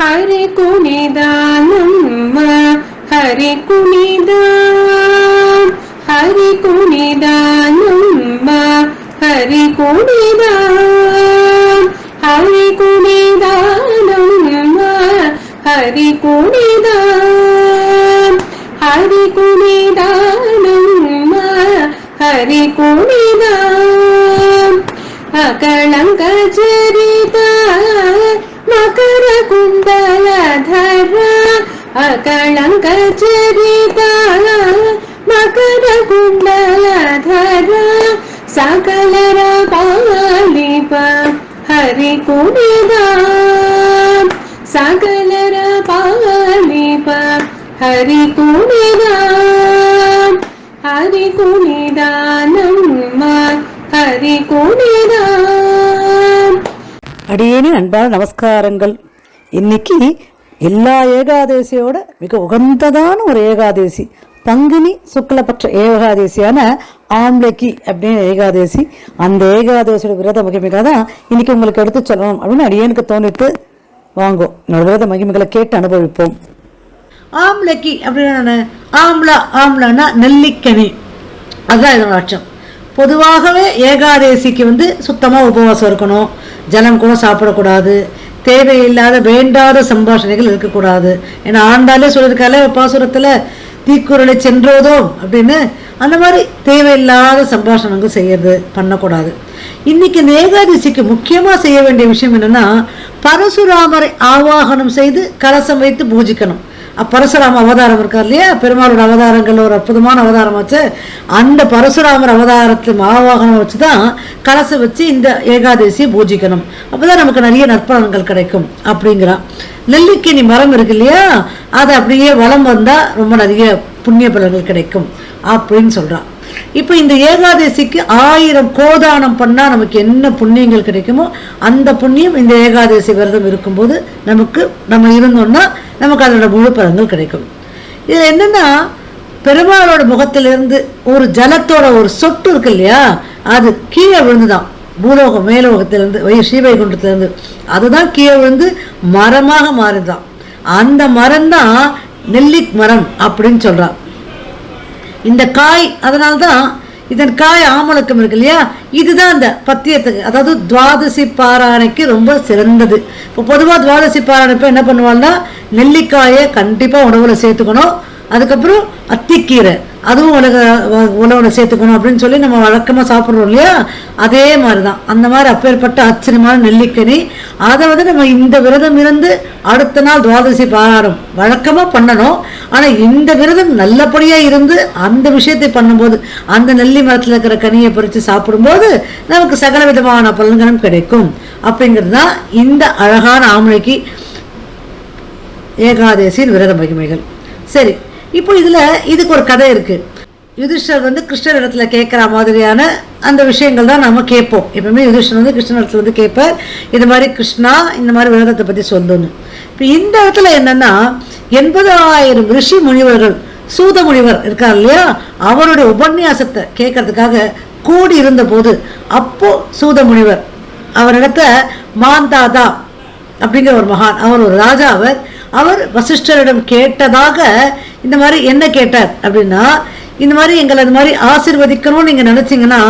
ಹರಿ ಕುಣಿದ ನಮ್ಮ ಹರಿ ಕುಣಿದ ಹರಿ ಕುಣಿದ ನಮ್ಮ ಹರಿ ಕುಣಿದ ಹರಿ ಕುಣಿದ ನಮ್ಮ ಹರಿ ಕುಣಿದ ಹರಿ ಕುಣಿದ ನಮ್ಮ ಹರಿ ಕುಣಿದ ಅಕಳಂಕ ಚರಿತ ಮಕರ ಕುಂಡಲಧರ ಅಕಳಂಕ ಚರಿತ ಮಕರ ಕುಂಡಲಧರ ಸಕಲರ ಪಾಲಿಪ ಹರಿ ಕುಣಿದ ಸಕಲರ ಪಾಲಿಪ ಹರಿ ಕುಣಿದ ಹರಿ ಕುಣಿದ ನಮ್ಮ ஹரி குணிதா. அடியேனி அன்பான நமஸ்காரங்கள். இன்னைக்கு எல்லா ஏகாதேசியோட மிக உகந்ததான ஒரு ஏகாதேசி, பங்குனி சுக்லபட்ச ஏகாதேசியான ஆம்லக்கி அப்படின்னு ஏகாதேசி. அந்த ஏகாதேசியோட விரத மகிமைகளை தான் இன்னைக்கு உங்களுக்கு எடுத்து சொல்லணும் அப்படின்னு அடியேனுக்கு தோணிட்டு வாங்கோ என்னோட விரத மகிமைகளை கேட்டு அனுபவிப்போம். ஆம்லக்கி அப்படின்னு ஆம்லான்னா நெல்லிக்கனி, அதுதான் இதோட அர்த்தம். பொதுவாகவே ஏகாதேசிக்கு சுத்தமாக உபவாசம் இருக்கணும், ஜலம் கூட சாப்பிடக்கூடாது, தேவையில்லாத வேண்டாத சம்பாஷணைகள் இருக்கக்கூடாது. ஏன்னா ஆண்டாலே சொல்லியிருக்காலே பாசுரத்தில் தீக்குறளை சென்றோதோ அப்படின்னு, அந்த மாதிரி தேவையில்லாத சம்பாஷணங்கள் செய்யறது பண்ணக்கூடாது. இன்னைக்கு இந்த ஏகாதசிக்கு முக்கியமாக செய்ய வேண்டிய விஷயம் என்னன்னா, பரசுராமரை ஆவாகனம் செய்து கலசம் வைத்து பூஜிக்கணும். பரசுராம அவதாரம் இருக்கார் இல்லையா, பெருமாளோட அவதாரங்கள் ஒரு அற்புதமான அவதாரம் வச்சு, அந்த பரசுராமர் அவதாரத்தில் ஆவாகனம் வச்சு தான் கலசம் வச்சு இந்த ஏகாதசியை பூஜிக்கணும். அப்போதான் நமக்கு நிறைய நற்பலன்கள் கிடைக்கும் அப்படிங்கிறான். நெல்லிக்கனி மரம் இருக்கு இல்லையா, அது அப்படியே வளம் வந்தால் ரொம்ப நிறைய புண்ணிய பலன்கள் கிடைக்கும் அப்படின்னு சொல்கிறான். இப்போ இந்த ஏகாதசிக்கு 1000 கோதானம் பண்ணால் நமக்கு என்ன புண்ணியங்கள் கிடைக்குமோ அந்த புண்ணியம் இந்த ஏகாதசி விரதம் இருக்கும்போது நம்ம இருந்தோம்னா நமக்கு அதோட முழு பலன்கள் கிடைக்கும். இது என்னன்னா, பெருமாளோட முகத்திலிருந்து ஒரு ஜலத்தோட ஒரு சொட்டு இருக்கு இல்லையா, அது கீழே விழுந்துதான் பூலோகம் மேலோகத்திலிருந்து ஸ்ரீவைகுண்டத்திலிருந்து அதுதான் கீழே விழுந்து மரமாக மாறிதான். அந்த மரம் தான் நெல்லி மரம் அப்படின்னு சொல்றான். இந்த காய், அதனால்தான் இதன் காய் ஆமலக்கம் இருக்கு இல்லையா, இதுதான் அந்த பத்தியத்துக்கு, அதாவது துவாதசி பாராயணைக்கு ரொம்ப சிறந்தது. இப்போ பொதுவாக துவாதசி பாராயணைப்போ என்ன பண்ணுவாங்கன்னா, நெல்லிக்காயை கண்டிப்பாக உணவில் சேர்த்துக்கணும். அதுக்கப்புறம் அத்திக்கீரை அதுவும் உணவில் சேர்த்துக்கணும் அப்படின்னு சொல்லி நம்ம வழக்கமாக சாப்பிட்றோம் இல்லையா, அதே மாதிரி தான். அந்த மாதிரி அப்பேற்பட்ட ஆச்சரியமான நெல்லிக்கனி, அதை நம்ம இந்த விரதம் இருந்து அடுத்த நாள் துவாதசி பாராயணம் வழக்கமாக பண்ணணும். ஆனால் இந்த விரதம் நல்லபடியாக இருந்து அந்த விஷயத்தை பண்ணும்போது, அந்த நெல்லி மரத்தில் இருக்கிற கனியை பறித்து சாப்பிடும்போது நமக்கு சகல விதமான பலன்களும் கிடைக்கும். அப்படிங்கிறது தான் இந்த அழகான ஆமலைக்கு ஏகாதசியின் விரத மகிமைகள். சரி, இப்போ இதுக்கு ஒரு கதை இருக்கு. யுதிஷ்டர் கிருஷ்ணர் இடத்துல கேட்குற மாதிரியான அந்த விஷயங்கள் தான் நம்ம கேட்போம். எப்பவுமே யுதிஷ்டர் கிருஷ்ணர் இடத்துல கேட்பார், இது மாதிரி கிருஷ்ணா இந்த மாதிரி விரதத்தை பற்றி சொல்லணும். இப்போ இந்த இடத்துல என்னன்னா, 80,000 ரிஷி முனிவர்கள், சூத முனிவர் இருக்கார் இல்லையா, அவருடைய உபன்யாசத்தை கேட்கறதுக்காக கூடி இருந்த போது, அப்போ சூத முனிவர் அவரிடத்த மாந்தாதா அப்படிங்கிற ஒரு மகான், அவர் ஒரு ராஜா, அவர் வசிஷ்டரிடம் கேட்டதாக இந்த மாதிரி என்ன கேட்டார் அப்படின்னா, இந்த மாதிரி எங்களை இந்த மாதிரி ஆசீர்வதிக்கணும்னு நீங்கள் நினச்சிங்கன்னா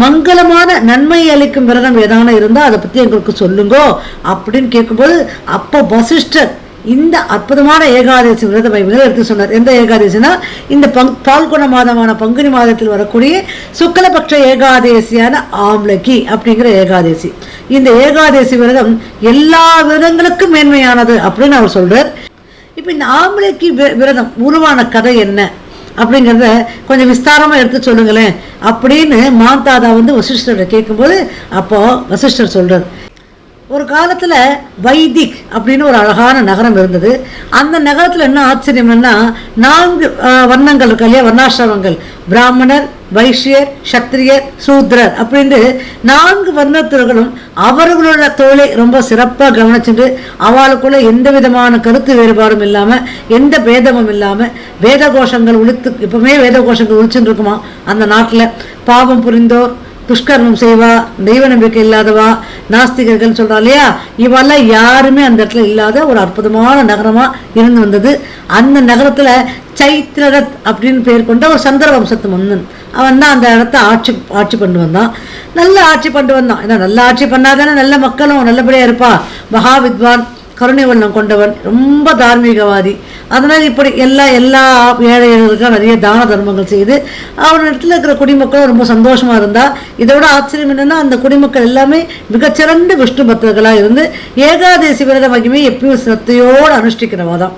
மங்களமான நன்மை அளிக்கும் விரதம் ஏதான இருந்தால் அதை பற்றி எங்களுக்கு சொல்லுங்கோ அப்படின்னு கேட்கும்போது, அப்போ வசிஷ்டர் இந்த அற்புதமான ஏகாதசி விரத மகிமைகளை எடுத்து சொன்னார். எந்த ஏகாதசினா, இந்த பால்குண மாதமான பங்குனி மாதத்தில் வரக்கூடிய சுக்லபக்ஷ ஏகாதசியான ஆம்லக்கி அப்படிங்கிற ஏகாதசி. இந்த ஏகாதசி விரதம் எல்லா விரதங்களுக்கும் மேன்மையானது அப்படின்னு அவர் சொல்றார். இப்போ இந்த ஆம்லக்கி விரதம் உருவான கதை என்ன அப்படிங்கிறத கொஞ்சம் விஸ்தாரமாக எடுத்து சொல்லுங்களேன் அப்படின்னு மாந்தாதா வசிஷ்டரை கேட்கும்போது, அப்போ வசிஷ்டர் சொல்றார், ஒரு காலத்தில் வைதிக் அப்படின்னு ஒரு அழகான நகரம் இருந்தது. அந்த நகரத்தில் என்ன ஆச்சரியம்னா, 4 வர்ணங்கள் இருக்கு இல்லையா, வர்ணாசிரமங்கள், பிராமணர், வைஷ்யர், சத்திரியர், சூத்ரர் அப்படின்ட்டு 4 வர்ணத்தர்களும் அவர்களோட தொழிலை ரொம்ப சிறப்பாக கவனிச்சுட்டு அவளுக்குள்ள எந்த விதமான கருத்து வேறுபாடும் இல்லாமல், எந்த பேதமும் இல்லாமல் வேத கோஷங்கள் எப்பவுமே வேத கோஷங்கள் ஒழிச்சுட்டு இருக்குமா அந்த நாட்டில். பாவம் புரிந்தோர், துஷ்கர்மம் செய்வா, தெய்வ நம்பிக்கை இல்லாதவா, நாஸ்திகர்கள் சொல்றா இல்லையா, இவெல்லாம் யாருமே அந்த இடத்துல இல்லாத ஒரு அற்புதமான நகரமா இருந்து வந்தது. அந்த நகரத்துல சைத்ரரத் அப்படின்னு பேர் கொண்ட ஒரு சந்திர வம்சத்து மன்னன், அவன் தான் அந்த இடத்த ஆட்சி பண்ணி வந்தான். நல்ல ஆட்சி பண்ணிட்டு வந்தான். ஏன்னா நல்ல ஆட்சி பண்ணாதானே நல்ல மக்களும் நல்லபடியா இருப்பா. மகாவித்வான், கருணை வண்ணம் கொண்டவன், ரொம்ப தார்மீகவாதி. அதனால் இப்படி எல்லா ஏழைகளுக்கும் நிறைய தான தர்மங்கள் செய்து அவனிடத்துல இருக்கிற குடிமக்களும் ரொம்ப சந்தோஷமா இருந்தா. இதோட ஆச்சரியம் என்னன்னா, அந்த குடிமக்கள் எல்லாமே மிகச்சிறந்த விஷ்ணு பக்தர்களாக இருந்து ஏகாதேசி விரத மகிமை எப்பயும் சிரத்தையோடு அனுஷ்டிக்கிறவாதான்.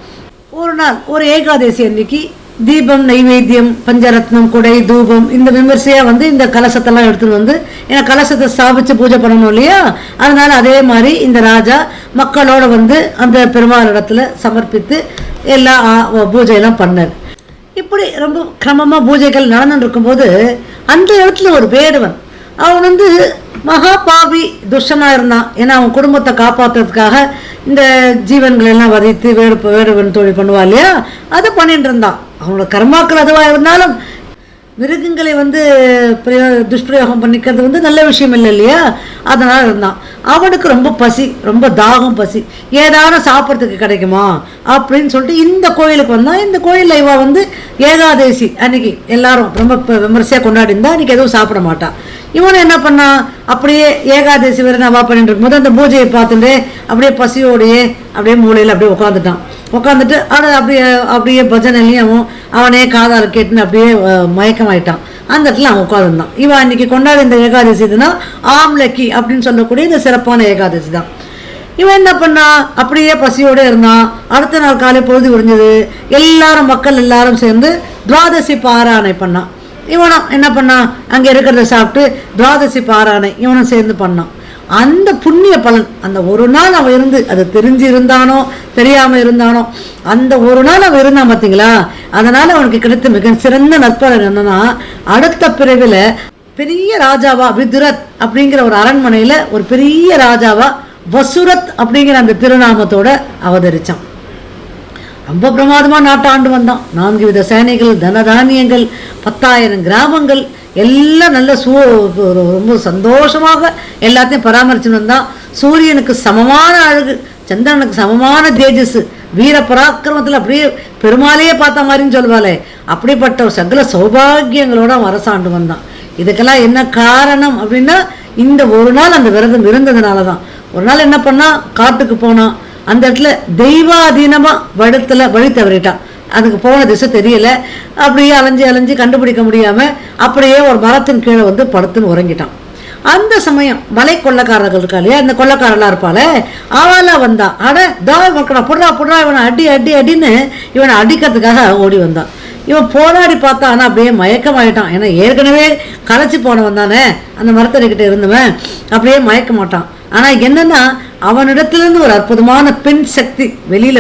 ஒரு நாள் ஒரு ஏகாதேசி அன்னைக்கு தீபம், நைவேத்தியம், பஞ்சரத்னம், குடை, தூபம் இந்த விமர்சையா இந்த கலசத்தெல்லாம் எடுத்துட்டு ஏன்னா கலசத்தை ஸ்தாபிச்சு பூஜை பண்ணணும் இல்லையா, அதனால அதே மாதிரி இந்த ராஜா மக்களோட அந்த பெருமாள் இடத்துல சமர்ப்பித்து எல்லா பூஜையெல்லாம் பண்ணார். இப்படி ரொம்ப கிரமமா பூஜைகள் நடந்துட்டு இருக்கும்போது அந்த இடத்துல ஒரு வேடுவன், அவன் மகா பாவி துஷ்டனா இருந்தான். ஏன்னா அவன் குடும்பத்தை காப்பாற்றுறதுக்காக இந்த ஜீவன்கள் எல்லாம் வதைத்து வேடுவன் தொழில் பண்ணுவா இல்லையா, அதை பண்ணிட்டு இருந்தான். அவனோட கர்மாக்கள் அதுவா இருந்தாலும் மிருகங்களை துஷ்பிரயோகம் பண்ணிக்கிறது நல்ல விஷயம் இல்லை இல்லையா, அதனால இருந்தான். அவனுக்கு ரொம்ப பசி, ரொம்ப தாகம், பசி, ஏதாவது சாப்பிட்றதுக்கு கிடைக்குமா அப்படின்னு சொல்லிட்டு இந்த கோயிலுக்கு வந்தான். இந்த கோயிலில் இவ ஏகாதேசி அன்னைக்கு எல்லாரும் ரொம்ப விமர்சையாக கொண்டாடி இருந்தா. அன்னைக்கு எதுவும் சாப்பிட மாட்டான். இவனும் என்ன பண்ணான், அப்படியே ஏகாதேசி விரதம் பண்ணிட்டு இருக்கும்போது அந்த பூஜையை பார்த்துட்டு அப்படியே பசியோடையே அப்படியே மூலையில் அப்படியே உட்காந்துட்டு அப்படியே பஜனையிலையும் அவனே காதால் கேட்டுன்னு அப்படியே மயக்கமாயிட்டான். அந்த இடத்துல அவன் உட்காந்துருந்தான். இவன் அன்னைக்கு கொண்டாடி இந்த ஏகாதசி இதுனா ஆம்லக்கி அப்படின்னு சொல்லக்கூடிய இந்த சிறப்பான ஏகாதசி தான். இவன் என்ன பண்ணா, அப்படியே பசியோடு இருந்தான். அடுத்த நாள் காலை பொழுது விரிஞ்சது. மக்கள் எல்லாரும் சேர்ந்து துவாதசி பாராயணை பண்ணான். இவனும் என்ன பண்ணான், அங்க இருக்கிறத சாப்பிட்டு துவாதசி பாராயணை இவனும் சேர்ந்து பண்ணான். அந்த புண்ணிய பலன், அந்த ஒரு நாள் அவன் இருந்து, அது தெரிஞ்சு இருந்தானோ தெரியாம இருந்தானோ, அந்த ஒரு நாள் அவன் இருந்தான் பார்த்தீங்களா, அதனால அவனுக்கு கிடைத்த மிக சிறந்த நற்பலன் என்னன்னா, அடுத்த பிறவில பெரிய ராஜாவா விதுரத் அப்படிங்கிற ஒரு அரண்மனையில ஒரு பெரிய ராஜாவா வசுரத் அப்படிங்கிற அந்த திருநாமத்தோட அவதரிச்சான். ரொம்ப பிரமாதமா நாட்டாண்டு வந்தான். 4 வித சேனைகள், தனதானியங்கள், 10,000 கிராமங்கள் எல்லாம் நல்ல ரொம்ப சந்தோஷமாக எல்லாத்தையும் பராமரிச்சு வந்தான். சூரியனுக்கு சமமான அழகு, சந்திரனுக்கு சமமான தேஜஸ், வீர பராக்கிரமத்தில் அப்படியே பெருமாளையே பார்த்த மாதிரின்னு சொல்லுவாளே, அப்படிப்பட்ட ஒரு சகல சௌபாகியங்களோட அரசாண்டு வந்தான். இதுக்கெல்லாம் என்ன காரணம் அப்படின்னா, இந்த ஒரு நாள் அந்த விரதம் இருந்ததுனால தான். ஒரு நாள் என்ன பண்ணா, காட்டுக்கு போனான். அந்த இடத்துல தெய்வாதீனமா வழி தவறிட்டான். அதுக்கு போன திசை தெரியல. அப்படியே அலைஞ்சு கண்டுபிடிக்க முடியாம அப்படியே ஒரு மரத்தின் கீழே படுத்துன்னு உறங்கிட்டான். அந்த சமயம் மலை கொள்ளக்காரர்கள் இருக்கா இல்லையா, அந்த கொள்ளக்காரெல்லாம் இருப்பாளே, அவளா வந்தா. புடுறா இவனை அடின்னு இவனை அடிக்கிறதுக்காக ஓடி வந்தான். இவன் போராடி பார்த்தா, ஆனால் அப்படியே மயக்கமாயிட்டான். ஏன்னா ஏற்கனவே களைச்சி போனவன் தானே, அந்த மரத்தடிக்கிட்ட இருந்தவன் அப்படியே மயக்க மாட்டான். ஆனால் என்னன்னா, அவனிடத்திலிருந்து ஒரு அற்புதமான பெண் சக்தி வெளியில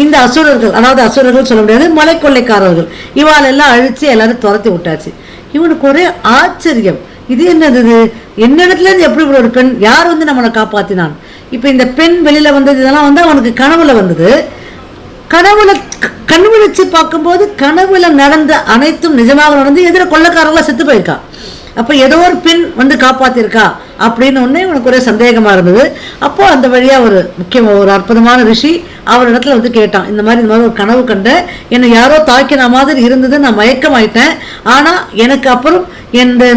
இந்த அசுரர்கள், அதாவது அசுரர்கள் சொல்ல முடியாது, மலை கொள்ளைக்காரர்கள், இவாளெல்லாம் அழிச்சு எல்லாரும் துரத்தி விட்டாச்சு. இவனுக்கு ஒரே ஆச்சரியம், இது என்னது, என்னிடத்துல இருந்து எப்படி ஒரு பெண், யார் நம்மளை காப்பாத்தினான்? இப்ப இந்த பெண் வெளியில வந்தது இதெல்லாம் அவனுக்கு கனவுல வந்தது. கனவுல கண்விழிச்சு பார்க்கும்போது கனவுல நடந்த அனைத்தும் நிஜமாக நடந்து எதிர கொள்ளக்காரங்களா செத்து போயிருக்கா. அப்ப ஏதோ ஒரு பெண் காப்பாத்திருக்கா அப்படின்னு ஒன்னே உனக்கு ஒரே சந்தேகமா இருந்தது. அப்போ அந்த வழியா ஒரு ஒரு அற்புதமான ரிஷி அவரிடத்துல கேட்டான், இந்த மாதிரி ஒரு கனவு கண்ட, என்னை யாரோ தாக்கின மாதிரி இருந்தது, நான் மயக்கமாயிட்டேன். ஆனா எனக்கு அப்புறம்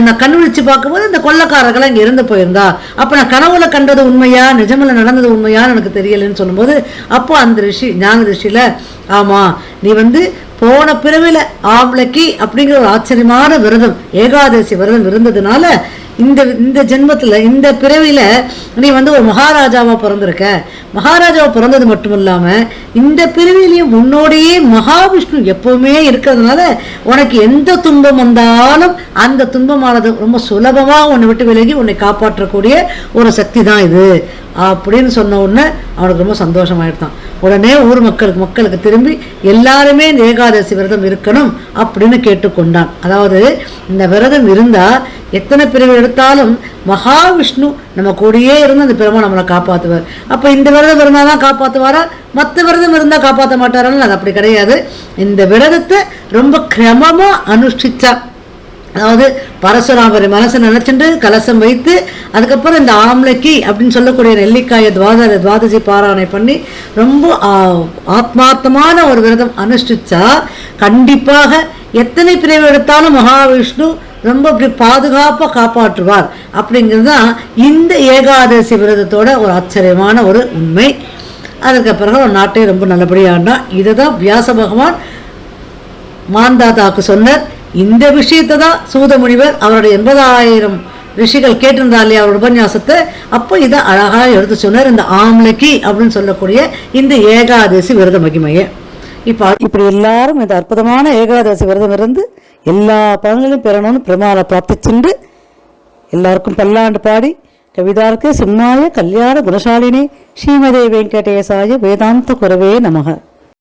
நான் கண்விழிச்சு பார்க்கும்போது இந்த கொள்ளக்காரர்கள் இங்க இருந்து போயிருந்தா, அப்ப நான் கனவுல கண்டது உண்மையா நிஜமில்ல நடந்தது உண்மையான்னு எனக்கு தெரியலன்னு சொல்லும்போது, அப்போ அந்த ரிஷி ஞான ரிஷியில, ஆமா நீ போன பிறவில ஆம்லக்கி அப்படிங்கிற ஒரு ஆச்சரியமான விரதம், ஏகாதசி விரதம் இருந்ததுனால இந்த ஜென்மத்துல இந்த பிறவில நீ ஒரு மகாராஜாவா பிறந்திருக்க. மகாராஜாவா பிறந்தது மட்டும் இல்லாம இந்த பிறவிலையும் உன்னோடையே மகாவிஷ்ணு எப்பவுமே இருக்கிறதுனால உனக்கு எந்த துன்பம் வந்தாலும் அந்த துன்பமானது ரொம்ப சுலபமா உன்னை விட்டு விலகி உன்னை காப்பாற்றக்கூடிய ஒரு சக்தி தான் இது அப்படின்னு சொன்ன உடனே அவனுக்கு ரொம்ப சந்தோஷமாயிட்டான். உடனே ஊர் மக்களுக்கு திரும்பி எல்லாருமே இந்த ஏகாதசி விரதம் இருக்கணும் அப்படின்னு கேட்டுக்கொண்டான். அதாவது இந்த விரதம் இருந்தா எத்தனை பிரிவு எடுத்தாலும் மகாவிஷ்ணு நம்ம கூடயே இருந்து அந்த பெருமா நம்மளை காப்பாற்றுவார். அப்ப இந்த விரதம் இருந்தாதான் காப்பாற்றுவாரா, மற்ற விரதம் இருந்தா காப்பாற்ற மாட்டாரான்னு அது அப்படி கிடையாது. இந்த விரதத்தை ரொம்ப கிரமமா அனுஷ்டிச்சா அதாவது பரசுராமரை மனசை நினைச்சுட்டு கலசம் வைத்து அதுக்கப்புறம் இந்த ஆம்லக்கி அப்படின்னு சொல்லக்கூடிய நெல்லிக்காயை துவாதசி பாராயணை பண்ணி ரொம்ப ஆத்மார்த்தமான ஒரு விரதம் அனுஷ்டிச்சா கண்டிப்பாக எத்தனை பிரிவு எடுத்தாலும் மகாவிஷ்ணு ரொம்ப அப்படி பாதுகாப்பாக காப்பாற்றுவார். அப்படிங்கிறது தான் இந்த ஏகாதசி விரதத்தோட ஒரு ஆச்சரியமான ஒரு உண்மை. அதற்கு பிறகு ஒரு நாட்டை ரொம்ப நல்லபடியாண்டா. இதை தான் வியாச பகவான் மாந்தாதாக்கு சொன்னார். இந்த விஷயத்தை தான் சூத முனிவர் அவருடைய 80,000 ரிஷிகள் கேட்டிருந்தா இல்லையா அவரோட உபன்யாசத்தை, அப்போ இதை அழகாக எடுத்து சொன்னார். இந்த ஆம்லக்கி அப்படின்னு சொல்லக்கூடிய இந்த ஏகாதசி விரத மகிமையை இப்போ இப்படி எல்லாரும் இந்த அற்புதமான ஏகாதசி விரதம் இருந்து எல்லா பலன்களையும் பெறணும்னு பெருமாளை பிரார்த்திச்சுண்டு எல்லாருக்கும் பல்லாண்டு பாடி கவிதார்க்கு சிம்மாய கல்யாண குணசாலினி ஸ்ரீமதே வெங்கடேசாய வேதாந்த குரவே நமக.